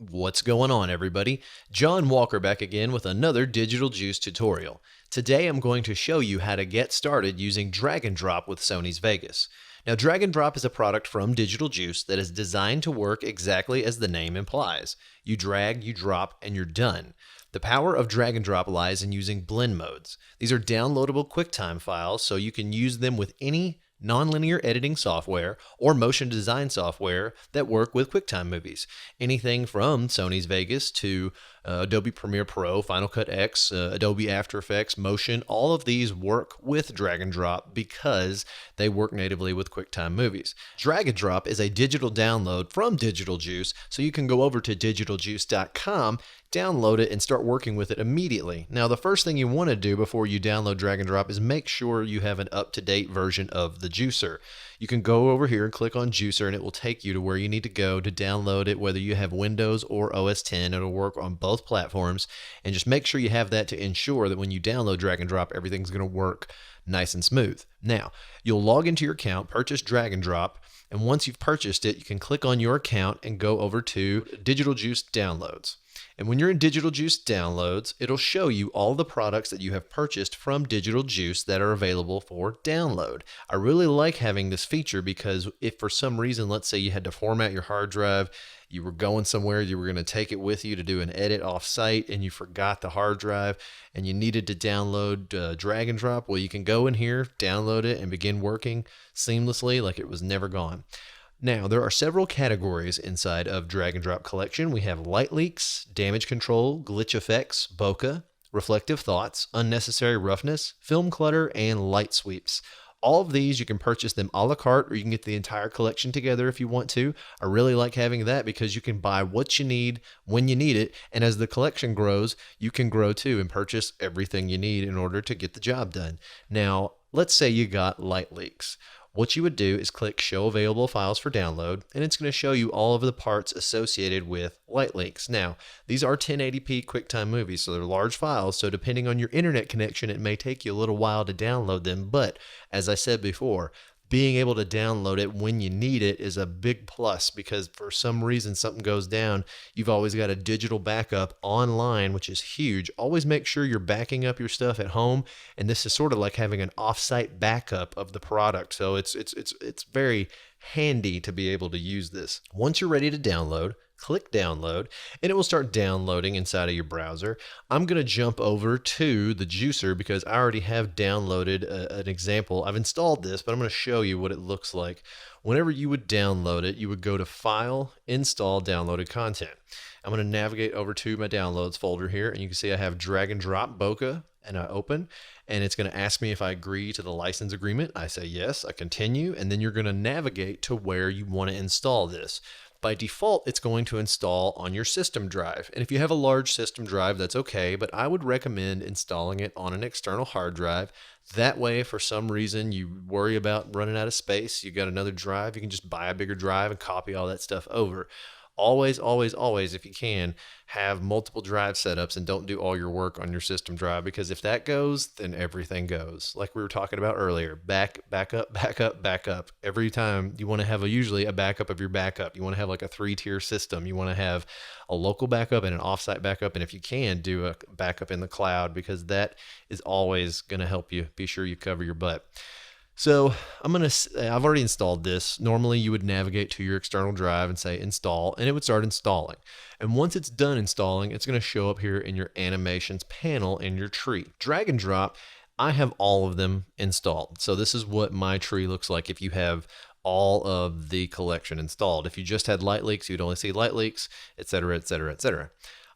What's going on, everybody? John Walker back again with another Digital Juice tutorial. Today I'm going to show you how to get started using drag and drop with Sony's Vegas. Now, drag and drop is a product from Digital Juice that is designed to work exactly as the name implies. You drag, you drop, and you're done. The power of drag and drop lies in using blend modes. These are downloadable QuickTime files, so you can use them with any nonlinear editing software or motion design software that work with QuickTime movies. Anything from Sony's Vegas to Adobe Premiere Pro, Final Cut X, Adobe After Effects, Motion, all of these work with drag and drop because they work natively with QuickTime movies. Drag and drop is a digital download from Digital Juice, so you can go over to digitaljuice.com, download it, and start working with it immediately. Now, the first thing you want to do before you download drag and drop is make sure you have an up-to-date version of the juicer. You can go over here and click on Juicer, and it will take you to where you need to go to download it, whether you have Windows or OS X. It'll work on both platforms, and just make sure you have that to ensure that when you download drag and drop, everything's going to work nice and smooth. Now, you'll log into your account, purchase drag and drop, and once you've purchased it, you can click on your account and go over to Digital Juice Downloads. And when you're in Digital Juice Downloads, it'll show you all the products that you have purchased from Digital Juice that are available for download. I really like having this feature because if for some reason, let's say you had to format your hard drive, you were going somewhere, you were going to take it with you to do an edit off-site, and you forgot the hard drive, and you needed to download drag and drop, well, you can go in here, download it, and begin working seamlessly like it was never gone. Now, there are several categories inside of Drag and Drop Collection. We have light leaks, damage control, glitch effects, bokeh, reflective thoughts, unnecessary roughness, film clutter, and light sweeps. All of these, you can purchase them a la carte, or you can get the entire collection together if you want to. I really like having that because you can buy what you need when you need it, and as the collection grows, you can grow too and purchase everything you need in order to get the job done. Now, let's say you got light leaks. What you would do is click Show Available Files for Download, and it's going to show you all of the parts associated with light leaks. Now, these are 1080p QuickTime movies, so they're large files, so depending on your internet connection, it may take you a little while to download them, but as I said before, being able to download it when you need it is a big plus because for some reason something goes down, you've always got a digital backup online, which is huge. Always make sure you're backing up your stuff at home, and this is sort of like having an off-site backup of the product. So it's very handy to be able to use this. Once you're ready to download, click download, and it will start downloading inside of your browser. I'm going to jump over to the juicer because I already have downloaded an example. I've installed this, but I'm going to show you what it looks like. Whenever you would download it, you would go to File, Install Downloaded Content. I'm going to navigate over to my Downloads folder here, and you can see I have Drag and Drop Bokeh, and I open, and it's going to ask me if I agree to the license agreement. I say yes, I continue, and then you're going to navigate to where you want to install this. By default, it's going to install on your system drive. And if you have a large system drive, that's okay, but I would recommend installing it on an external hard drive. That way, if for some reason you worry about running out of space, you got another drive, you can just buy a bigger drive and copy all that stuff over. Always, always, always, if you can, have multiple drive setups and don't do all your work on your system drive, because if that goes, then everything goes. Like we were talking about earlier, back up, back up, back up. Every time you want to have usually a backup of your backup. You want to have like a 3-tier system. You want to have a local backup and an offsite backup, and if you can, do a backup in the cloud, because that is always going to help you be sure you cover your butt. So I've already installed this. Normally you would navigate to your external drive and say install, and it would start installing. And once it's done installing, it's going to show up here in your animations panel in your tree. Drag and drop, I have all of them installed. So this is what my tree looks like if you have all of the collection installed. If you just had light leaks, you'd only see light leaks, etc., etc., etc.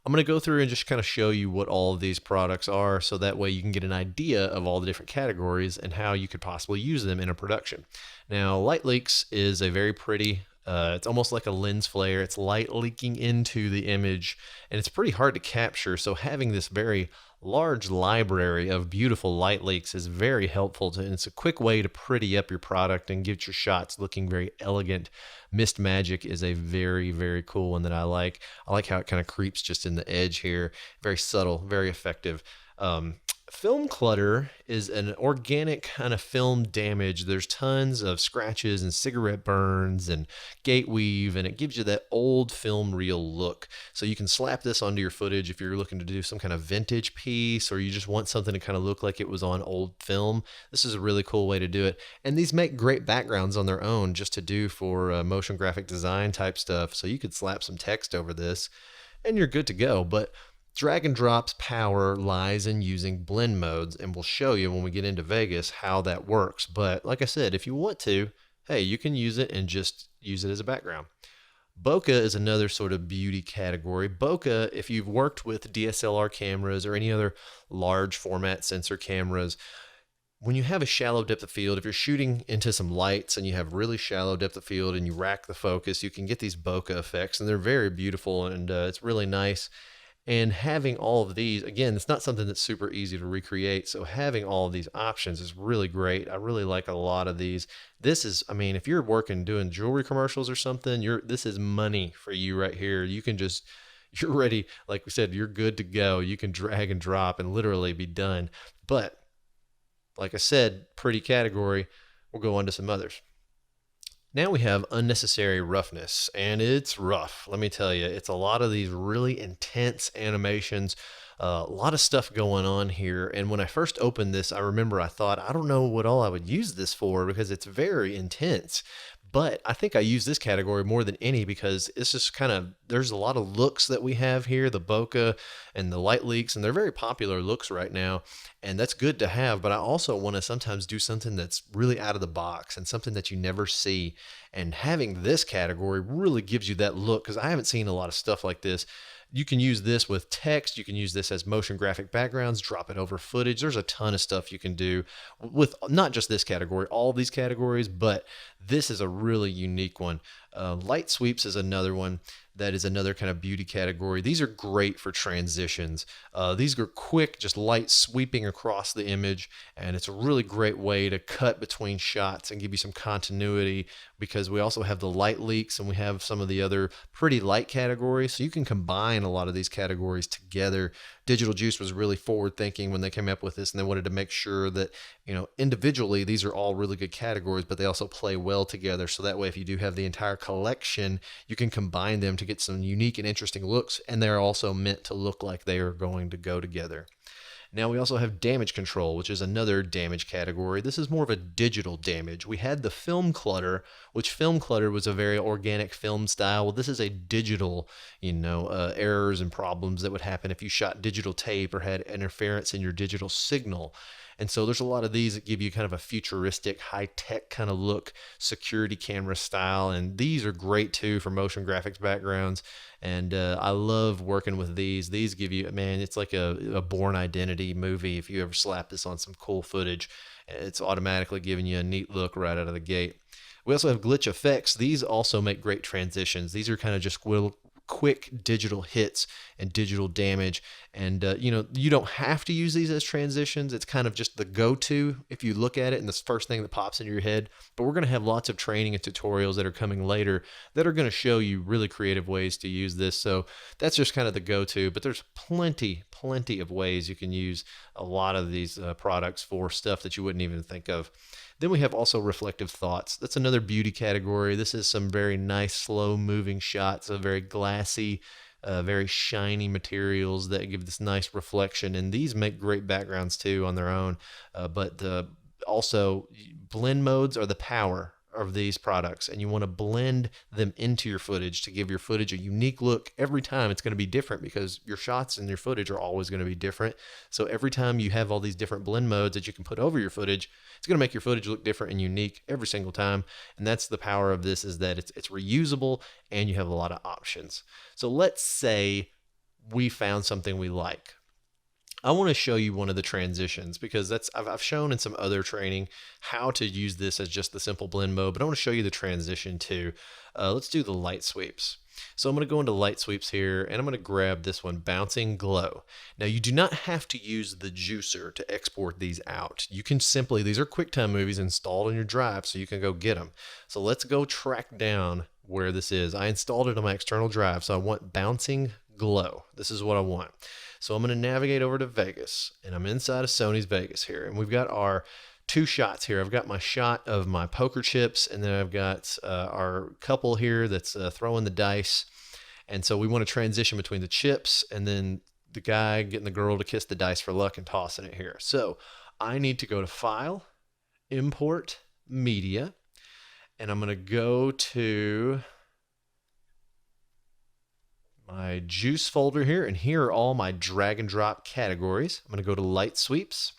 I'm going to go through and just kind of show you what all of these products are, so that way you can get an idea of all the different categories and how you could possibly use them in a production. Now, light leaks is a very pretty, it's almost like a lens flare. It's light leaking into the image, and it's pretty hard to capture, so having this very large library of beautiful light leaks is very helpful and it's a quick way to pretty up your product and get your shots looking very elegant. Mist Magic is a very, very cool one that I like. I like how it kind of creeps just in the edge here. Very subtle, very effective. Film clutter is an organic kind of film damage. There's tons of scratches and cigarette burns and gate weave, and it gives you that old film reel look. So you can slap this onto your footage if you're looking to do some kind of vintage piece, or you just want something to kind of look like it was on old film. This is a really cool way to do it. And these make great backgrounds on their own just to do for motion graphic design type stuff. So you could slap some text over this and you're good to go. But drag and drop's power lies in using blend modes, and we'll show you when we get into Vegas how that works. But like I said, if you want to, hey, you can use it and just use it as a background. Bokeh is another sort of beauty category. Bokeh, if you've worked with DSLR cameras or any other large format sensor cameras, when you have a shallow depth of field, if you're shooting into some lights and you have really shallow depth of field and you rack the focus, you can get these bokeh effects, and they're very beautiful, and it's really nice. And having all of these, again, it's not something that's super easy to recreate. So having all of these options is really great. I really like a lot of these. This is, I mean, if you're working doing jewelry commercials or something, this is money for you right here. You can just, you're ready. Like we said, you're good to go. You can drag and drop and literally be done. But like I said, pretty category. We'll go on to some others. Now we have unnecessary roughness, and it's rough. Let me tell you, it's a lot of these really intense animations, a lot of stuff going on here. And when I first opened this, I remember I thought, I don't know what all I would use this for because it's very intense. But I think I use this category more than any because it's just kind of, there's a lot of looks that we have here, the bokeh and the light leaks, and they're very popular looks right now. And that's good to have, but I also want to sometimes do something that's really out of the box and something that you never see. And having this category really gives you that look, because I haven't seen a lot of stuff like this. You can use this with text. You can use this as motion graphic backgrounds, drop it over footage. There's a ton of stuff you can do with not just this category, all these categories, but this is a really unique one. Light sweeps is another one that is another kind of beauty category. These are great for transitions. These are quick, just light sweeping across the image, and it's a really great way to cut between shots and give you some continuity, because we also have the light leaks and we have some of the other pretty light categories, so you can combine a lot of these categories together. Digital Juice was really forward thinking when they came up with this, and they wanted to make sure that, you know, individually these are all really good categories, but they also play well together. So that way, if you do have the entire collection, you can combine them to get some unique and interesting looks, and they're also meant to look like they are going to go together. Now we also have damage control, which is another damage category. This is more of a digital damage. We had the film clutter, which film clutter was a very organic film style. Well, this is a digital, errors and problems that would happen if you shot digital tape or had interference in your digital signal. And so there's a lot of these that give you kind of a futuristic, high-tech kind of look, security camera style. And these are great too for motion graphics backgrounds. And I love working with these. These give you, man, it's like a Born Identity movie. If you ever slap this on some cool footage, it's automatically giving you a neat look right out of the gate. We also have glitch effects. These also make great transitions. These are kind of just quick digital hits and digital damage, and you don't have to use these as transitions. It's kind of just the go-to if you look at it and the first thing that pops into your head. But we're going to have lots of training and tutorials that are coming later that are going to show you really creative ways to use this. So that's just kind of the go-to, but there's plenty of ways you can use a lot of these products for stuff that you wouldn't even think of. Then we have also reflective thoughts. That's another beauty category. This is some very nice, slow moving shots of very glassy, very shiny materials that give this nice reflection. And these make great backgrounds too on their own. But also blend modes are the power of these products, and you want to blend them into your footage to give your footage a unique look. Every time it's going to be different because your shots and your footage are always going to be different. So every time you have all these different blend modes that you can put over your footage, it's going to make your footage look different and unique every single time. And that's the power of this, is that it's reusable and you have a lot of options. So let's say we found something we like. I want to show you one of the transitions, because I've shown in some other training how to use this as just the simple blend mode, but I want to show you the transition too. Let's do the light sweeps. So I'm going to go into light sweeps here, and I'm going to grab this one, Bouncing Glow. Now you do not have to use the juicer to export these out. You can simply, these are QuickTime movies installed on your drive, so you can go get them. So let's go track down where this is. I installed it on my external drive, so I want Bouncing glow. This is what I want. So I'm going to navigate over to Vegas, and I'm inside of Sony's Vegas here, and we've got our two shots here. I've got my shot of my poker chips, and then I've got our couple here that's throwing the dice. And so we want to transition between the chips and then the guy getting the girl to kiss the dice for luck and tossing it here. So I need to go to File, Import, Media, and I'm going to go to my juice folder here, and here are all my drag and drop categories. I'm going to go to light sweeps,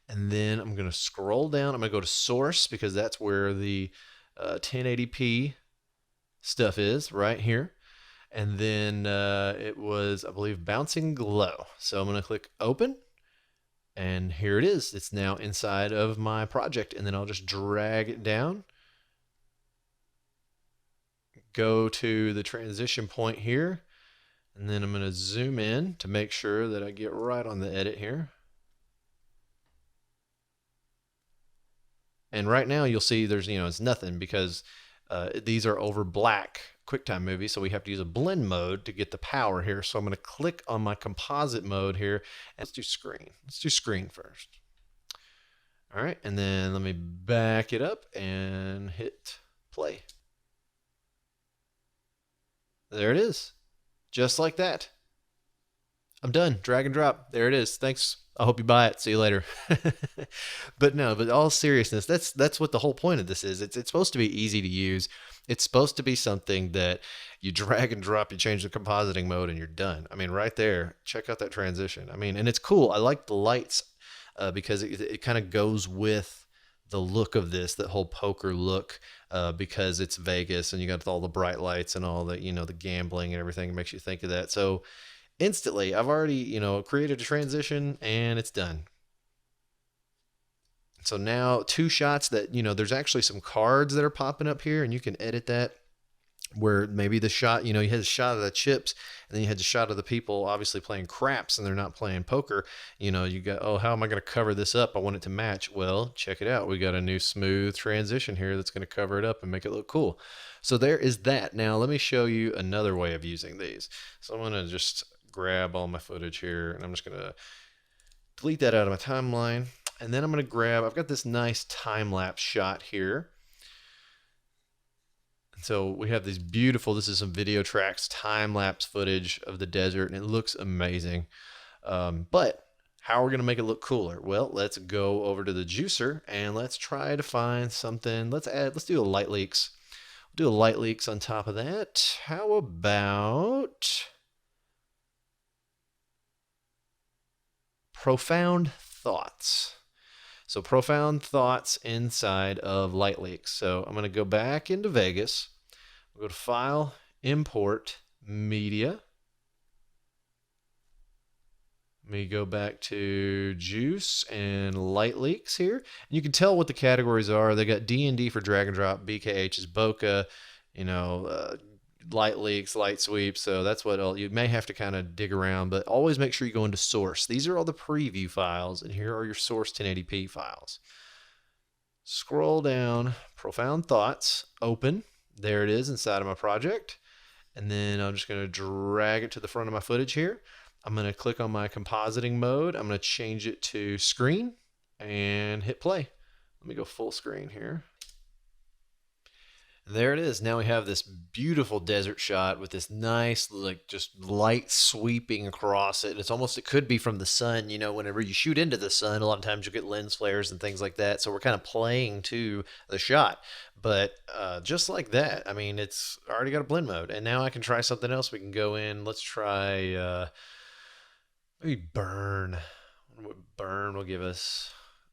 and then I'm going to scroll down. I'm going to go to source because that's where the 1080p stuff is right here. And then it was, I believe, bouncing glow. So I'm going to click open, and here it is. It's now inside of my project, and then I'll just drag it down. Go to the transition point here, and then I'm going to zoom in to make sure that I get right on the edit here. And right now you'll see there's, it's nothing because these are over black QuickTime movies, so we have to use a blend mode to get the power here. So I'm going to click on my composite mode here, and let's do screen. Let's do screen first. All right, and then let me back it up and hit play. There it is. Just like that. I'm done. Drag and drop. There it is. Thanks. I hope you buy it. See you later. But all seriousness, that's what the whole point of this is. It's supposed to be easy to use. It's supposed to be something that you drag and drop, you change the compositing mode, and you're done. I mean, right there, check out that transition. I mean, and it's cool. I like the lights because it kind of goes with the look of this, that whole poker look, because it's Vegas and you got all the bright lights and all the, the gambling and everything. It makes you think of that. So instantly, I've already, created a transition and it's done. So now two shots that, there's actually some cards that are popping up here, and you can edit that where maybe the shot, you had a shot of the chips, and then you had the shot of the people obviously playing craps and they're not playing poker. You got, oh, how am I going to cover this up? I want it to match. Well, check it out. We got a new smooth transition here that's going to cover it up and make it look cool. So there is that. Now let me show you another way of using these. So I'm going to just grab all my footage here, and I'm just going to delete that out of my timeline. And then I'm going to grab, I've got this nice time-lapse shot here. So we have these beautiful, this is some video tracks, time-lapse footage of the desert, and it looks amazing. But how are we going to make it look cooler? Well, let's go over to the juicer and let's try to find something. Let's do a light leaks. We'll do a light leaks on top of that. How about profound thoughts? So profound thoughts inside of light leaks. So I'm going to go back into Vegas. We'll go to File, Import, Media. Let me go back to Juice and Light Leaks here. And you can tell what the categories are. They got D&D for drag and drop, BKH is bokeh, light leaks, light sweeps. So that's what you may have to kind of dig around, but always make sure you go into source. These are all the preview files, and here are your source 1080p files. Scroll down, Profound Thoughts, open. There it is inside of my project. And then I'm just going to drag it to the front of my footage here. I'm going to click on my compositing mode. I'm going to change it to screen and hit play. Let me go full screen here. There it is. Now we have this beautiful desert shot with this nice, just light sweeping across it. It's almost, it could be from the sun, whenever you shoot into the sun, a lot of times you'll get lens flares and things like that. So we're kind of playing to the shot. But just like that, I mean, it's already got a blend mode. And now I can try something else. We can go in. Let's try maybe burn. I wonder what burn will give us.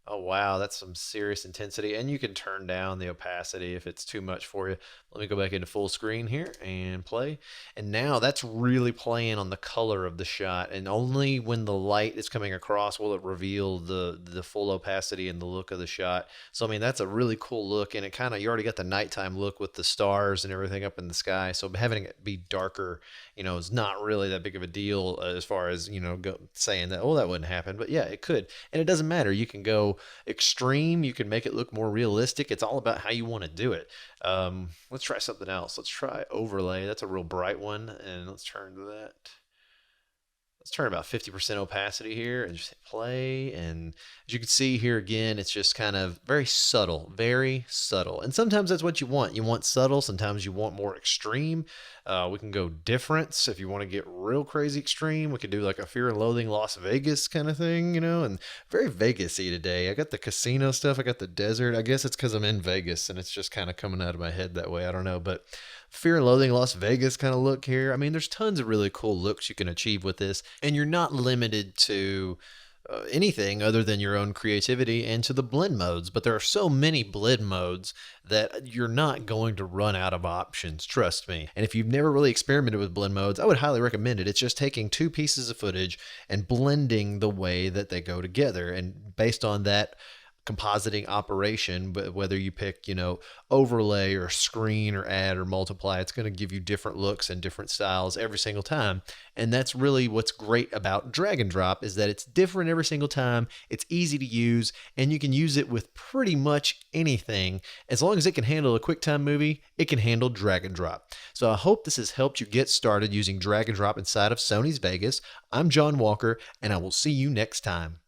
Oh, wow, that's some serious intensity. And you can turn down the opacity if it's too much for you. Let me go back into full screen here and play. And now that's really playing on the color of the shot. And only when the light is coming across will it reveal the full opacity and the look of the shot. So, I mean, that's a really cool look. And it kind of, you already got the nighttime look with the stars and everything up in the sky. So having it be darker, is not really that big of a deal as far as, saying that, oh, that wouldn't happen. But yeah, it could. And it doesn't matter. You can go go extreme, you can make it look more realistic. It's all about how you want to do it. Let's try something else. Let's try overlay. That's a real bright one. And let's turn to that. Let's turn about 50% opacity here and just hit play. And as you can see here again, it's just kind of very subtle, very subtle. And sometimes that's what you want. You want subtle. Sometimes you want more extreme. We can go difference. If you want to get real crazy extreme, we could do like a Fear and Loathing Las Vegas kind of thing, and very Vegas-y today. I got the casino stuff. I got the desert. I guess it's because I'm in Vegas and it's just kind of coming out of my head that way. I don't know, but Fear and Loathing Las Vegas kind of look here. I mean, there's tons of really cool looks you can achieve with this, and you're not limited to anything other than your own creativity and to the blend modes. But there are so many blend modes that you're not going to run out of options, trust me. And if you've never really experimented with blend modes, I would highly recommend it. It's just taking two pieces of footage and blending the way that they go together, and based on that compositing operation, but whether you pick, overlay or screen or add or multiply, it's going to give you different looks and different styles every single time. And that's really what's great about drag and drop, is that it's different every single time. It's easy to use, and you can use it with pretty much anything. As long as it can handle a QuickTime movie, it can handle drag and drop. So I hope this has helped you get started using drag and drop inside of Sony's Vegas. I'm John Walker, and I will see you next time.